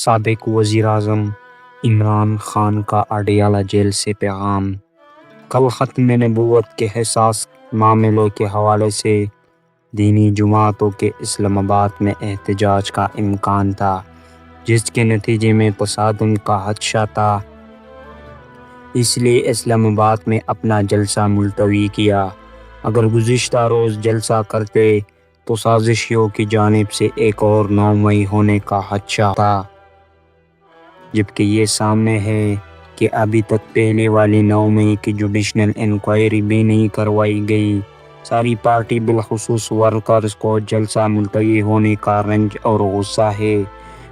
سابق وزیر اعظم عمران خان کا اڈیالہ جیل سے پیغام۔ کل ختم نبوت کے حساس معاملے کے حوالے سے دینی جماعتوں کے اسلام آباد میں احتجاج کا امکان تھا، جس کے نتیجے میں تصادم کا خدشہ تھا۔ اس لیے اسلام آباد میں اپنا جلسہ ملتوی کیا۔ اگر گزشتہ روز جلسہ کرتے تو سازشیوں کی جانب سے ایک اور 9 مئی ہونے کا خدشہ تھا، جبکہ یہ سامنے ہے کہ ابھی تک پہلے والی 9 مئی کی جوڈیشل انکوائری بھی نہیں کروائی گئی۔ ساری پارٹی بالخصوص ورکرز کو جلسہ ملتوی ہونے کا رنج اور غصہ ہے۔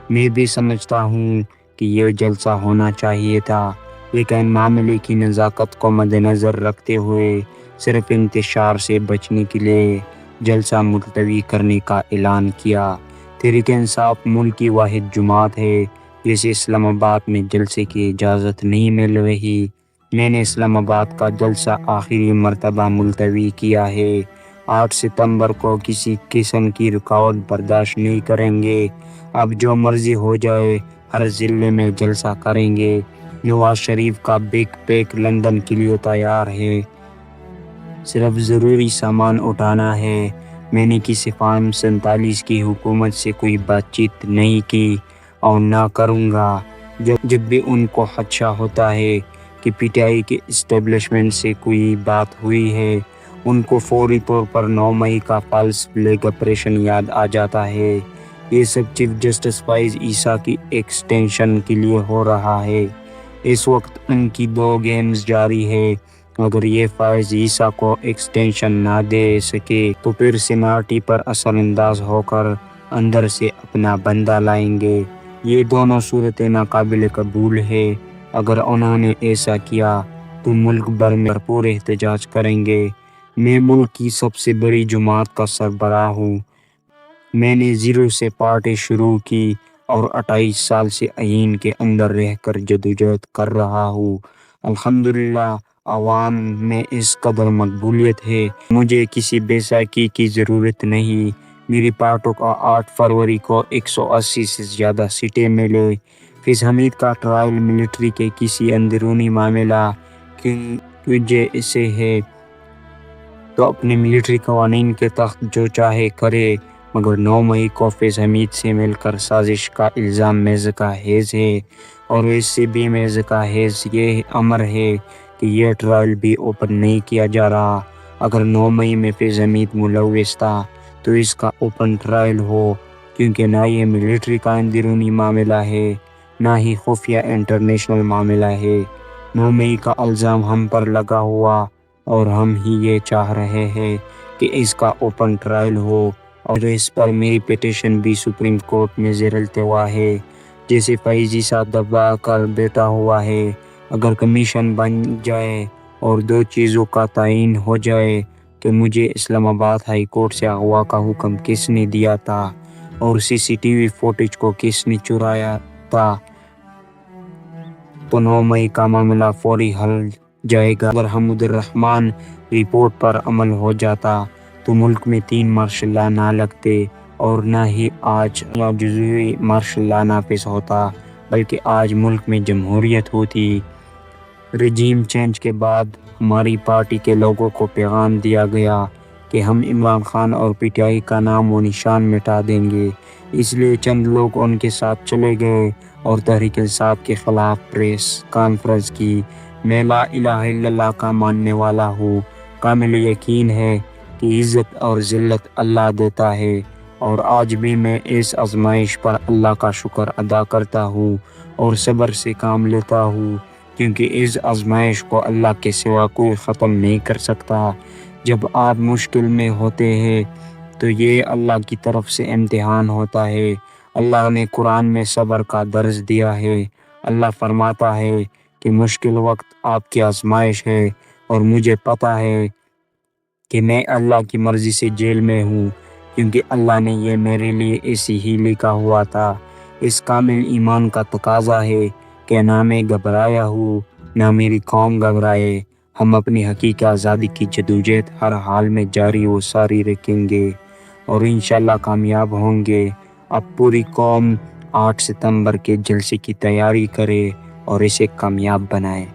میں بھی سمجھتا ہوں کہ یہ جلسہ ہونا چاہیے تھا، لیکن معاملے کی نزاکت کو مد نظر رکھتے ہوئے صرف انتشار سے بچنے کے لیے جلسہ ملتوی کرنے کا اعلان کیا۔ تحریک انصاف ملک کی واحد جماعت ہے جسے اسلام آباد میں جلسے کی اجازت نہیں مل رہی۔ میں نے اسلام آباد کا جلسہ آخری مرتبہ ملتوی کیا ہے۔ 8 ستمبر کو کسی قسم کی رکاوٹ برداشت نہیں کریں گے۔ اب جو مرضی ہو جائے، ہر ضلع میں جلسہ کریں گے۔ نواز شریف کا بیگ پیک لندن کے لیے تیار ہے، صرف ضروری سامان اٹھانا ہے۔ میں نے کسی فارم 47 کی حکومت سے کوئی بات چیت نہیں کی اور نہ کروں گا۔ جب بھی ان کو خدشہ ہوتا ہے کہ پی ٹی آئی کے اسٹیبلشمنٹ سے کوئی بات ہوئی ہے، ان کو فوری طور پر 9 مئی کا فالس فلیگ آپریشن یاد آ جاتا ہے۔ یہ سب چیف جسٹس فائز عیسیٰ کی ایکسٹینشن کے لیے ہو رہا ہے۔ اس وقت ان کی 2 گیمز جاری ہے۔ اگر یہ فائز عیسیٰ کو ایکسٹینشن نہ دے سکے تو پھر سینیٹری پر اثر انداز ہو کر اندر سے اپنا بندہ لائیں گے۔ یہ دونوں صورتیں ناقابل قبول ہے۔ اگر انہوں نے ایسا کیا تو ملک بھر میں بھرپور احتجاج کریں گے۔ میں ملک کی سب سے بڑی جماعت کا سربراہ ہوں۔ میں نے 0 سے پارٹی شروع کی اور 28 سال سے آئین کے اندر رہ کر جدوجہد کر رہا ہوں۔ الحمدللہ عوام میں اس قدر مقبولیت ہے، مجھے کسی بیساکھی کی ضرورت نہیں۔ میری پارٹی کو 8 فروری کو 180 سے زیادہ سیٹیں ملے۔ فیض حمید کا ٹرائل ملٹری کے کسی اندرونی معاملہ کی وجہ سے ہے تو اپنے ملٹری قوانین کے تحت جو چاہے کرے، مگر 9 مئی کو فیض حمید سے مل کر سازش کا الزام میز کا خیز ہے، اور اس سے بھی میز کا خیز یہ امر ہے کہ یہ ٹرائل بھی اوپن نہیں کیا جا رہا۔ اگر 9 مئی میں فیض حمید ملوث تھا تو اس کا اوپن ٹرائل ہو، کیونکہ نہ یہ ملٹری کا اندرونی معاملہ ہے، نہ ہی خفیہ انٹرنیشنل معاملہ ہے۔ 9 مئی کا الزام ہم پر لگا ہوا اور ہم ہی یہ چاہ رہے ہیں کہ اس کا اوپن ٹرائل ہو، اور اس پر میری پٹیشن بھی سپریم کورٹ میں زیر التوا ہے۔ جیسے فائز عیسیٰ دبا کر بیٹھا ہوا ہے، اگر کمیشن بن جائے اور 2 چیزوں کا تعین ہو جائے کہ مجھے اسلام آباد ہائی کورٹ سے اغوا کا حکم کس نے دیا تھا اور CCTV فوٹیج کو کس نے چرایا تھا، تو 9 مئی کا معاملہ فوری حل جائے گا۔ اگر حمود الرحمن رپورٹ پر عمل ہو جاتا تو ملک میں 3 مارشل لا نہ لگتے، اور نہ ہی آج جزوی مارشل لا نافذ ہوتا، بلکہ آج ملک میں جمہوریت ہوتی۔ رجیم چینج کے بعد ہماری پارٹی کے لوگوں کو پیغام دیا گیا کہ ہم عمران خان اور پی ٹی آئی کا نام و نشان مٹا دیں گے۔ اس لیے چند لوگ ان کے ساتھ چلے گئے اور تحریک انصاف کے خلاف پریس کانفرنس کی۔ میں لا الہ الا اللہ کا ماننے والا ہوں۔ کامل یقین ہے کہ عزت اور ذلت اللہ دیتا ہے، اور آج بھی میں اس آزمائش پر اللہ کا شکر ادا کرتا ہوں اور صبر سے کام لیتا ہوں، کیونکہ اس آزمائش کو اللہ کے سوا کوئی ختم نہیں کر سکتا۔ جب آپ مشکل میں ہوتے ہیں تو یہ اللہ کی طرف سے امتحان ہوتا ہے۔ اللہ نے قرآن میں صبر کا درس دیا ہے۔ اللہ فرماتا ہے کہ مشکل وقت آپ کی آزمائش ہے، اور مجھے پتہ ہے کہ میں اللہ کی مرضی سے جیل میں ہوں، کیونکہ اللہ نے یہ میرے لیے ایسی ہی لکھا ہوا تھا۔ اس کامل ایمان کا تقاضا ہے کہ نہ میں گھبرایا ہوں، نہ میری قوم گھبرائے۔ ہم اپنی حقیقی آزادی کی جدوجہد ہر حال میں جاری و ساری رکھیں گے اور انشاءاللہ کامیاب ہوں گے۔ اب پوری قوم 8 ستمبر کے جلسے کی تیاری کرے اور اسے کامیاب بنائے۔